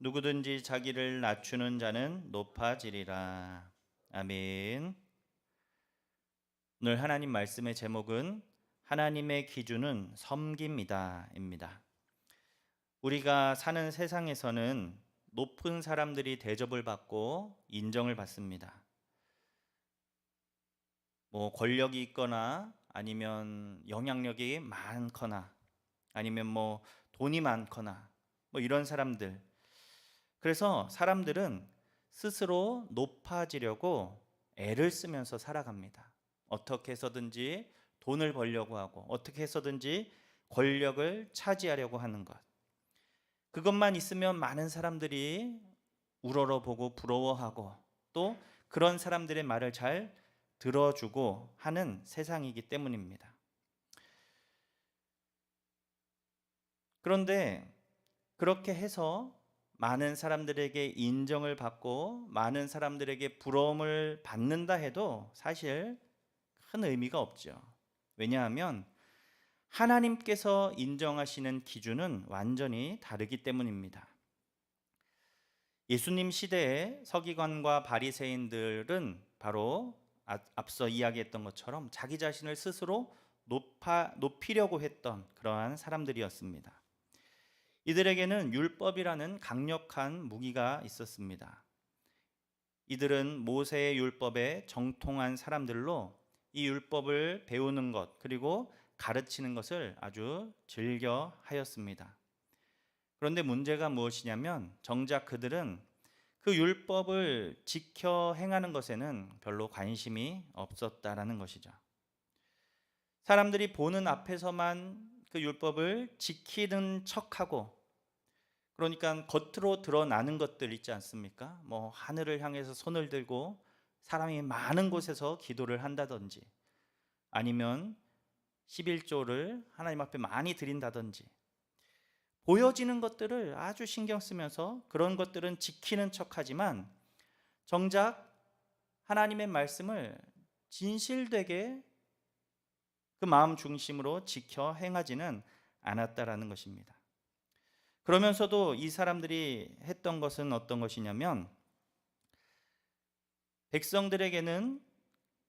누구든지 자기를 낮추는 자는 높아지리라. 아멘. 오늘 하나님 말씀의 제목은 하나님의 기준은 섬깁니다입니다. 우리가 사는 세상에서는 높은 사람들이 대접을 받고 인정을 받습니다. 권력이 있거나 아니면 영향력이 많거나 아니면 돈이 많거나 이런 사람들. 그래서 사람들은 스스로 높아지려고 애를 쓰면서 살아갑니다. 어떻게 해서든지 돈을 벌려고 하고 어떻게 해서든지 권력을 차지하려고 하는 것. 그것만 있으면 많은 사람들이 우러러보고 부러워하고 또 그런 사람들의 말을 잘 들어주고 하는 세상이기 때문입니다. 그런데 그렇게 해서 많은 사람들에게 인정을 받고 많은 사람들에게 부러움을 받는다 해도 사실 큰 의미가 없죠. 왜냐하면 하나님께서 인정하시는 기준은 완전히 다르기 때문입니다. 예수님 시대의 서기관과 바리새인들은 바로 앞서 이야기했던 것처럼 자기 자신을 스스로 높이려고 했던 그러한 사람들이었습니다. 이들에게는 율법이라는 강력한 무기가 있었습니다. 이들은 모세의 율법에 정통한 사람들로 이 율법을 배우는 것 그리고 가르치는 것을 아주 즐겨 하였습니다. 그런데 문제가 무엇이냐면 정작 그들은 그 율법을 지켜 행하는 것에는 별로 관심이 없었다라는 것이죠. 사람들이 보는 앞에서만 그 율법을 지키는 척하고, 그러니까 겉으로 드러나는 것들 있지 않습니까? 하늘을 향해서 손을 들고 사람이 많은 곳에서 기도를 한다든지 아니면 11조를 하나님 앞에 많이 드린다든지 보여지는 것들을 아주 신경 쓰면서 그런 것들은 지키는 척하지만 정작 하나님의 말씀을 진실되게 그 마음 중심으로 지켜 행하지는 않았다라는 것입니다. 그러면서도 이 사람들이 했던 것은 어떤 것이냐면 백성들에게는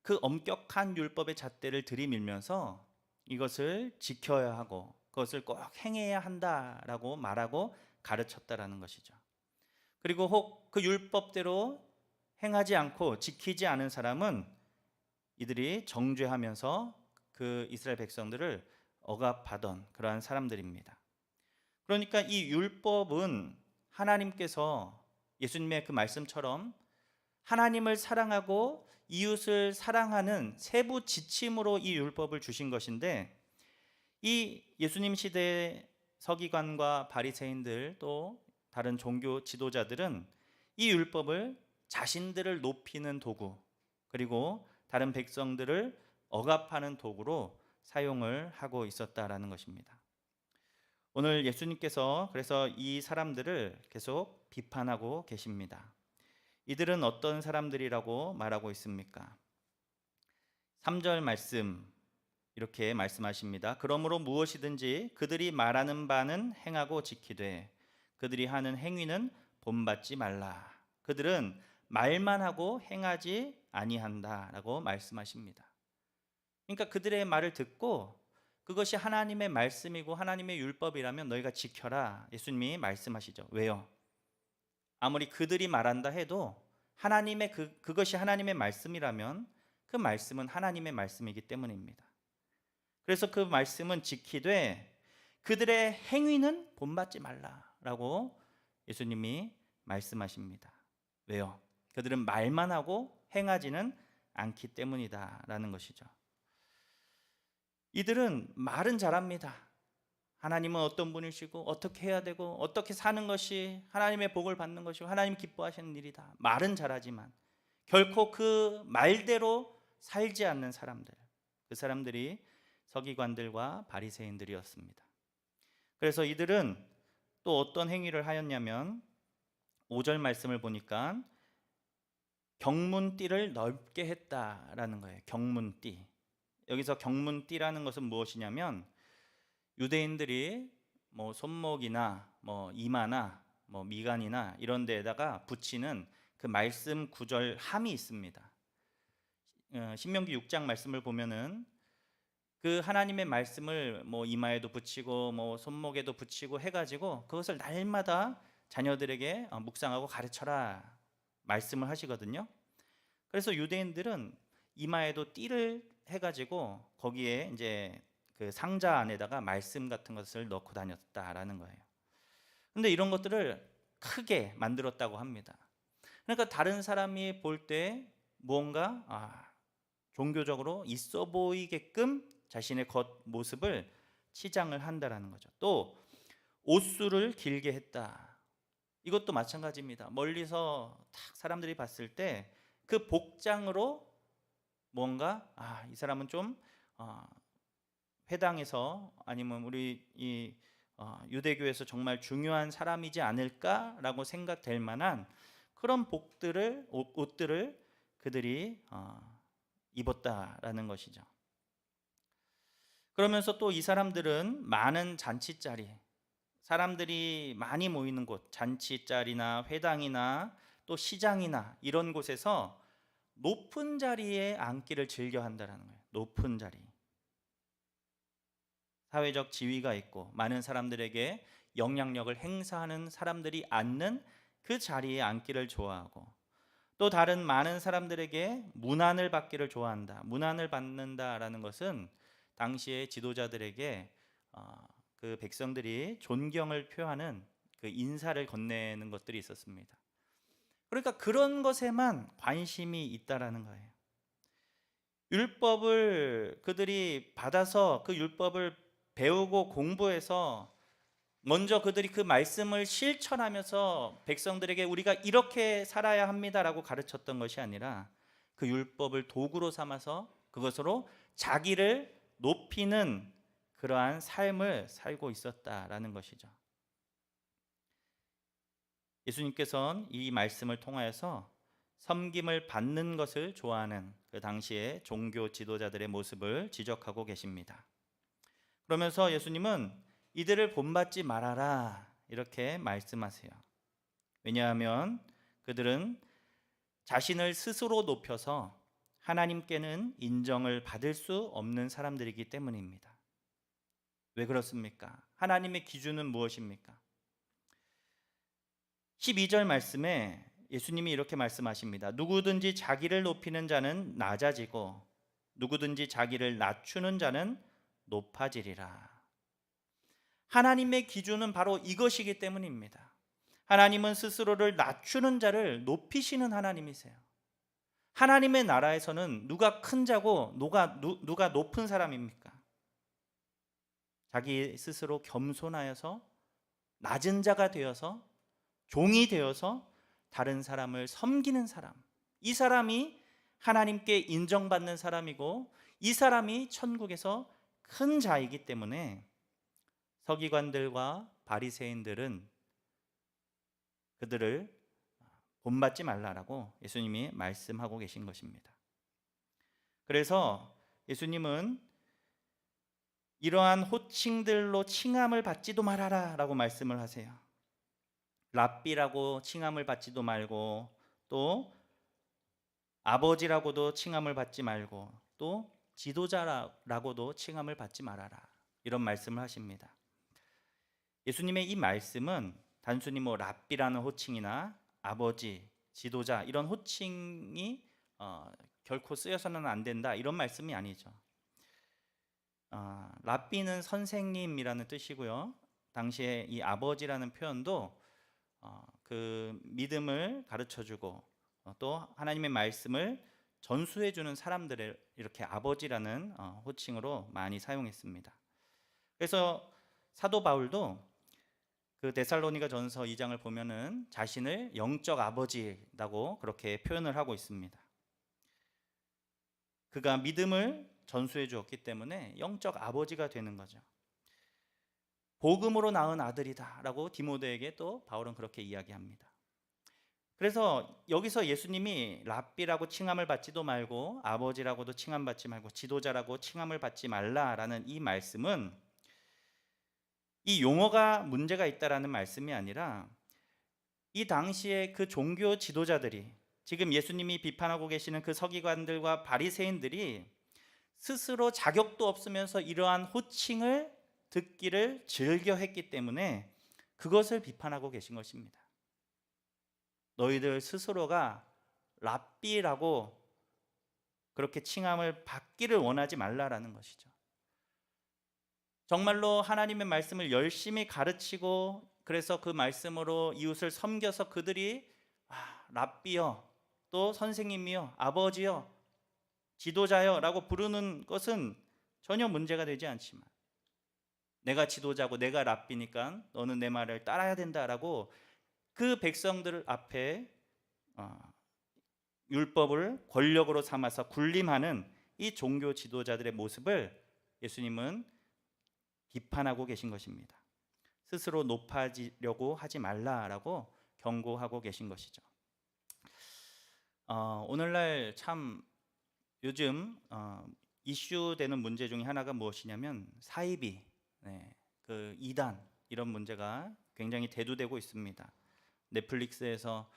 그 엄격한 율법의 잣대를 들이밀면서 이것을 지켜야 하고 그것을 꼭 행해야 한다라고 말하고 가르쳤다라는 것이죠. 그리고 혹 그 율법대로 행하지 않고 지키지 않은 사람은 이들이 정죄하면서 그 이스라엘 백성들을 억압하던 그러한 사람들입니다. 그러니까 이 율법은 하나님께서 예수님의 그 말씀처럼 하나님을 사랑하고 이웃을 사랑하는 세부 지침으로 이 율법을 주신 것인데, 이 예수님 시대의 서기관과 바리새인들 또 다른 종교 지도자들은 이 율법을 자신들을 높이는 도구 그리고 다른 백성들을 억압하는 도구로 사용을 하고 있었다라는 것입니다. 오늘 예수님께서 그래서 이 사람들을 계속 비판하고 계십니다. 이들은 어떤 사람들이라고 말하고 있습니까? 3절 말씀 이렇게 말씀하십니다. 그러므로 무엇이든지 그들이 말하는 바는 행하고 지키되 그들이 하는 행위는 본받지 말라. 그들은 말만 하고 행하지 아니한다라고 말씀하십니다. 그러니까 그들의 말을 듣고 그것이 하나님의 말씀이고 하나님의 율법이라면 너희가 지켜라. 예수님이 말씀하시죠. 왜요? 아무리 그들이 말한다 해도 하나님의 그것이 하나님의 말씀이라면 그 말씀은 하나님의 말씀이기 때문입니다. 그래서 그 말씀은 지키되 그들의 행위는 본받지 말라라고 예수님이 말씀하십니다. 왜요? 그들은 말만 하고 행하지는 않기 때문이다라는 것이죠. 이들은 말은 잘합니다. 하나님은 어떤 분이시고 어떻게 해야 되고 어떻게 사는 것이 하나님의 복을 받는 것이고 하나님 기뻐하시는 일이다. 말은 잘하지만 결코 그 말대로 살지 않는 사람들, 그 사람들이 서기관들과 바리새인들이었습니다. 그래서 이들은 또 어떤 행위를 하였냐면 5절 말씀을 보니까 경문띠를 넓게 했다라는 거예요. 경문띠. 여기서 경문띠라는 것은 무엇이냐면 유대인들이 손목이나 이마나 뭐 미간이나 이런 데에다가 붙이는 그 말씀 구절 함이 있습니다. 신명기 6장 말씀을 보면은 그 하나님의 말씀을 뭐 이마에도 붙이고 뭐 손목에도 붙이고 해가지고 그것을 날마다 자녀들에게 묵상하고 가르쳐라 말씀을 하시거든요. 그래서 유대인들은 이마에도 띠를 해가지고 거기에 이제 그 상자 안에다가 말씀 같은 것을 넣고 다녔다라는 거예요. 근데 이런 것들을 크게 만들었다고 합니다. 그러니까 다른 사람이 볼 때 무언가 종교적으로 있어 보이게끔 자신의 겉모습을 치장을 한다라는 거죠. 또 옷수를 길게 했다. 이것도 마찬가지입니다. 멀리서 딱 사람들이 봤을 때 그 복장으로 뭔가 이 사람은 좀 회당에서 아니면 우리 이 유대교에서 정말 중요한 사람이지 않을까라고 생각될 만한 그런 옷들을 그들이 입었다라는 것이죠. 그러면서 또 이 사람들은 많은 잔치자리, 사람들이 많이 모이는 곳, 잔치자리나 회당이나 또 시장이나 이런 곳에서 높은 자리에 앉기를 즐겨 한다는 거예요. 높은 자리. 사회적 지위가 있고 많은 사람들에게 영향력을 행사하는 사람들이 앉는 그 자리에 앉기를 좋아하고, 또 다른 많은 사람들에게 문안을 받기를 좋아한다. 문안을 받는다라는 것은 당시의 지도자들에게 그 백성들이 존경을 표하는 그 인사를 건네는 것들이 있었습니다. 그러니까 그런 것에만 관심이 있다라는 거예요. 율법을 그들이 받아서 그 율법을 배우고 공부해서 먼저 그들이 그 말씀을 실천하면서 백성들에게 우리가 이렇게 살아야 합니다라고 가르쳤던 것이 아니라 그 율법을 도구로 삼아서 그것으로 자기를 높이는 그러한 삶을 살고 있었다라는 것이죠. 예수님께서는 이 말씀을 통하여서 섬김을 받는 것을 좋아하는 그 당시의 종교 지도자들의 모습을 지적하고 계십니다. 그러면서 예수님은 이들을 본받지 말아라 이렇게 말씀하세요. 왜냐하면 그들은 자신을 스스로 높여서 하나님께는 인정을 받을 수 없는 사람들이기 때문입니다. 왜 그렇습니까? 하나님의 기준은 무엇입니까? 12절 말씀에 예수님이 이렇게 말씀하십니다. 누구든지 자기를 높이는 자는 낮아지고 누구든지 자기를 낮추는 자는 높아지리라. 하나님의 기준은 바로 이것이기 때문입니다. 하나님은 스스로를 낮추는 자를 높이시는 하나님이세요. 하나님의 나라에서는 누가 큰 자고 누가 높은 사람입니까? 자기 스스로 겸손하여서 낮은 자가 되어서 종이 되어서 다른 사람을 섬기는 사람, 이 사람이 하나님께 인정받는 사람이고 이 사람이 천국에서 큰 자이기 때문에 서기관들과 바리새인들은 그들을 본받지 말라라고 예수님이 말씀하고 계신 것입니다. 그래서 예수님은 이러한 호칭들로 칭함을 받지도 말아라 라고 말씀을 하세요. 랍비라고 칭함을 받지도 말고, 또 아버지라고도 칭함을 받지 말고, 또 지도자라고도 칭함을 받지 말아라, 이런 말씀을 하십니다. 예수님의 이 말씀은 단순히 뭐 랍비라는 호칭이나 아버지, 지도자 이런 호칭이 결코 쓰여서는 안 된다 이런 말씀이 아니죠. 랍비는 선생님이라는 뜻이고요. 당시에 이 아버지라는 표현도 그 믿음을 가르쳐주고 또 하나님의 말씀을 전수해주는 사람들을 이렇게 아버지라는 호칭으로 많이 사용했습니다. 그래서 사도 바울도 그 데살로니가 전서 2장을 보면은 자신을 영적 아버지라고 그렇게 표현을 하고 있습니다. 그가 믿음을 전수해 주었기 때문에 영적 아버지가 되는 거죠. 복음으로 낳은 아들이다라고 디모데에게 또 바울은 그렇게 이야기합니다. 그래서 여기서 예수님이 랍비라고 칭함을 받지도 말고 아버지라고도 칭함받지 말고 지도자라고 칭함을 받지 말라라는 이 말씀은 이 용어가 문제가 있다라는 말씀이 아니라 이 당시에 그 종교 지도자들이, 지금 예수님이 비판하고 계시는 그 서기관들과 바리새인들이 스스로 자격도 없으면서 이러한 호칭을 듣기를 즐겨했기 때문에 그것을 비판하고 계신 것입니다. 너희들 스스로가 랍비라고 그렇게 칭함을 받기를 원하지 말라라는 것이죠. 정말로 하나님의 말씀을 열심히 가르치고, 그래서 그 말씀으로 이웃을 섬겨서 그들이 랍비여, 또 선생님이여, 아버지여, 지도자여 라고 부르는 것은 전혀 문제가 되지 않지만, 내가 지도자고 내가 랍비니까 너는 내 말을 따라야 된다라고 그 백성들 앞에 율법을 권력으로 삼아서 군림하는 이 종교 지도자들의 모습을 예수님은 비판하고 계신 것입니다. 스스로 높아지려고 하지 말라라고 경고하고 계신 것이죠. 오늘날 참 요즘 이슈되는 문제 중에 하나가 무엇이냐면 사이비, 그 이단, 이런 문제가 굉장히 대두되고 있습니다. 넷플릭스에서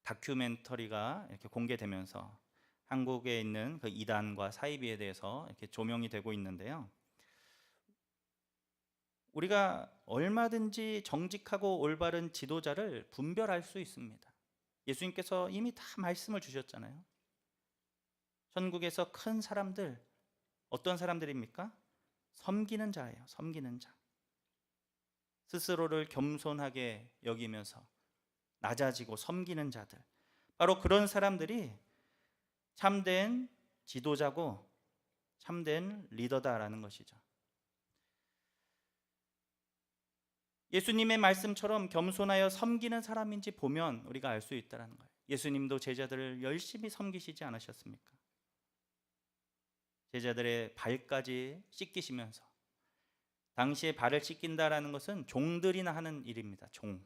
다큐멘터리가 이렇게 공개되면서 한국에 있는 그 이단과 사이비에 대해서 이렇게 조명이 되고 있는데요. 우리가 얼마든지 정직하고 올바른 지도자를 분별할 수 있습니다. 예수님께서 이미 다 말씀을 주셨잖아요. 천국에서 큰 사람들, 어떤 사람들입니까? 섬기는 자예요. 섬기는 자. 스스로를 겸손하게 여기면서 낮아지고 섬기는 자들, 바로 그런 사람들이 참된 지도자고 참된 리더다라는 것이죠. 예수님의 말씀처럼 겸손하여 섬기는 사람인지 보면 우리가 알 수 있다는 거예요. 예수님도 제자들을 열심히 섬기시지 않으셨습니까? 제자들의 발까지 씻기시면서, 당시에 발을 씻긴다라는 것은 종들이나 하는 일입니다. 종.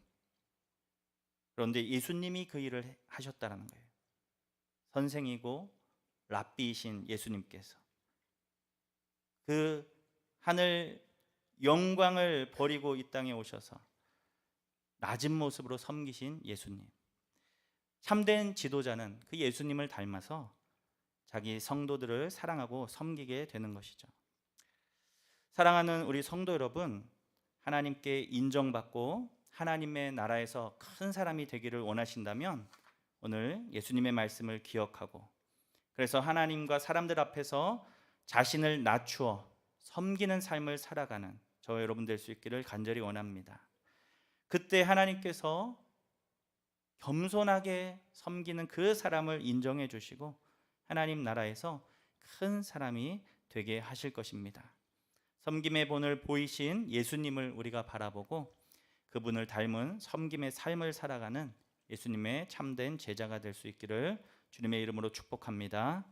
그런데 예수님이 그 일을 하셨다는 거예요. 선생이고 랍비이신 예수님께서 그 하늘 영광을 버리고 이 땅에 오셔서 낮은 모습으로 섬기신 예수님. 참된 지도자는 그 예수님을 닮아서 자기 성도들을 사랑하고 섬기게 되는 것이죠. 사랑하는 우리 성도 여러분, 하나님께 인정받고 하나님의 나라에서 큰 사람이 되기를 원하신다면 오늘 예수님의 말씀을 기억하고, 그래서 하나님과 사람들 앞에서 자신을 낮추어 섬기는 삶을 살아가는 저 여러분 될 수 있기를 간절히 원합니다. 그때 하나님께서 겸손하게 섬기는 그 사람을 인정해 주시고 하나님 나라에서 큰 사람이 되게 하실 것입니다. 섬김의 본을 보이신 예수님을 우리가 바라보고 그분을 닮은 섬김의 삶을 살아가는 예수님의 참된 제자가 될 수 있기를 주님의 이름으로 축복합니다.